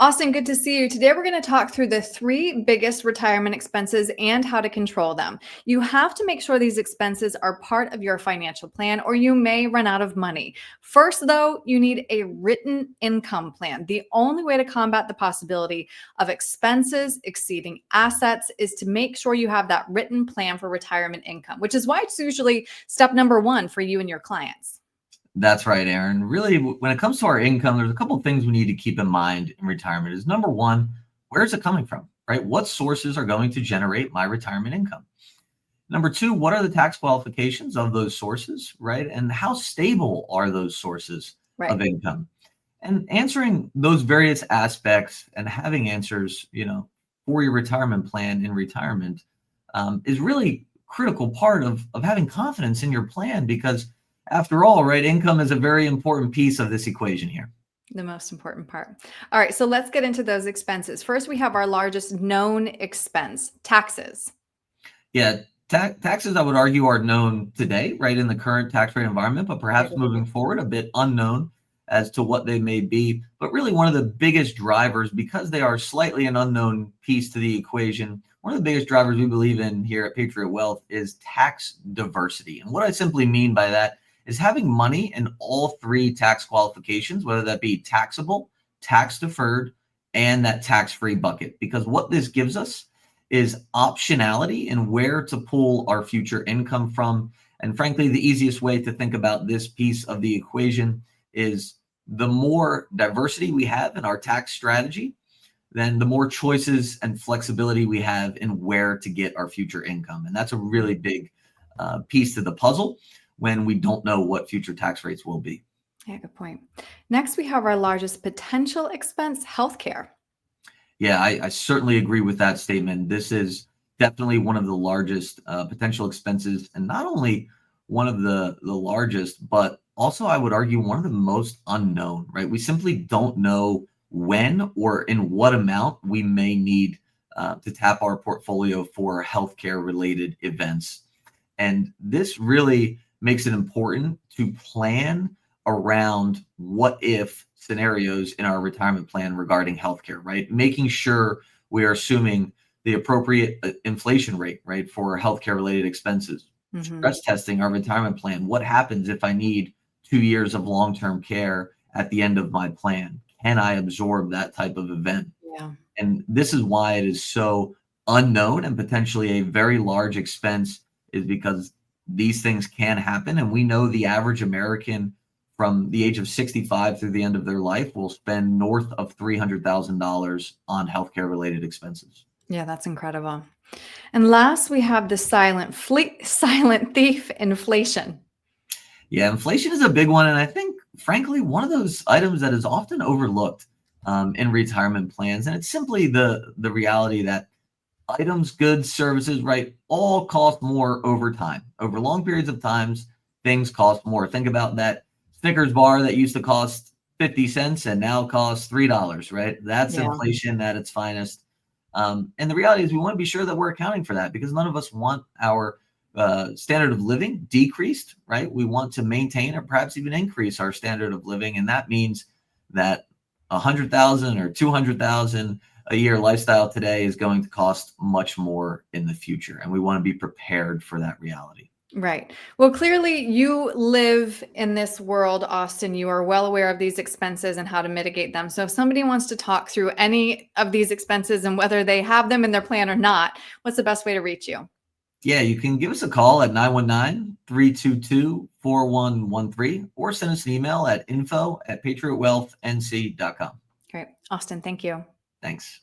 Austin, good to see you. Today, we're going to talk through the three biggest retirement expenses and how to control them. You have to make sure these expenses are part of your financial plan, or you may run out of money. First, though, you need a written income plan. The only way to combat the possibility of expenses exceeding assets is to make sure you have that written plan for retirement income, which is why it's usually step number one for you and your clients. That's right, Aaron. Really, when it comes to our income, there's a couple of things we need to keep in mind in retirement. Is number one, where's it coming from, right? What sources are going to generate my retirement income? Number two, what are the tax qualifications of those sources, right? And how stable are those sources of Right. income? And answering those various aspects and having answers, for your retirement plan in retirement is really critical part of having confidence in your plan because after all, right, income is a very important piece of this equation here. The most important part. All right, so let's get into those expenses. First, we have our largest known expense, taxes. Yeah, taxes, I would argue, are known today, right, in the current tax rate environment, but perhaps moving forward, a bit unknown as to what they may be. But really, one of the biggest drivers, because they are slightly an unknown piece to the equation, one of the biggest drivers we believe in here at Patriot Wealth is tax diversity. And what I simply mean by that is having money in all three tax qualifications, whether that be taxable, tax deferred, and that tax-free bucket. Because what this gives us is optionality in where to pull our future income from. And frankly, the easiest way to think about this piece of the equation is the more diversity we have in our tax strategy, then the more choices and flexibility we have in where to get our future income. And that's a really big piece to the puzzle when we don't know what future tax rates will be. Yeah, good point. Next, we have our largest potential expense, healthcare. Yeah, I certainly agree with that statement. This is definitely one of the largest potential expenses, and not only one of the largest, but also I would argue one of the most unknown, right? We simply don't know when or in what amount we may need to tap our portfolio for healthcare related events. And this really makes it important to plan around what if scenarios in our retirement plan regarding healthcare, right? Making sure we are assuming the appropriate inflation rate, right, for healthcare related expenses. Mhm. Stress testing our retirement plan. What happens if I need 2 years of long term care at the end of my plan? Can I absorb that type of event? Yeah. And this is why it is so unknown and potentially a very large expense, is because these things can happen. And we know the average American from the age of 65 through the end of their life will spend north of $300,000 on healthcare related expenses. Yeah, that's incredible. And last, we have the silent thief, inflation. Yeah, inflation is a big one. And I think, frankly, one of those items that is often overlooked in retirement plans. And it's simply the reality that items, goods, services, right, all cost more over time. Over long periods of times, things cost more. Think about that Snickers bar that used to cost 50 cents and now costs $3, right? That's Yeah. inflation at its finest. And the reality is we want to be sure that we're accounting for that because none of us want our standard of living decreased, right? We want to maintain or perhaps even increase our standard of living. And that means that 100,000 or 200,000 a year lifestyle today is going to cost much more in the future. And we want to be prepared for that reality. Right. Well, clearly you live in this world, Austin. You are well aware of these expenses and how to mitigate them. So if somebody wants to talk through any of these expenses and whether they have them in their plan or not, what's the best way to reach you? Yeah, you can give us a call at 919-322-4113 or send us an email at info@patriotwealthnc.com. Great. Austin, thank you. Thanks.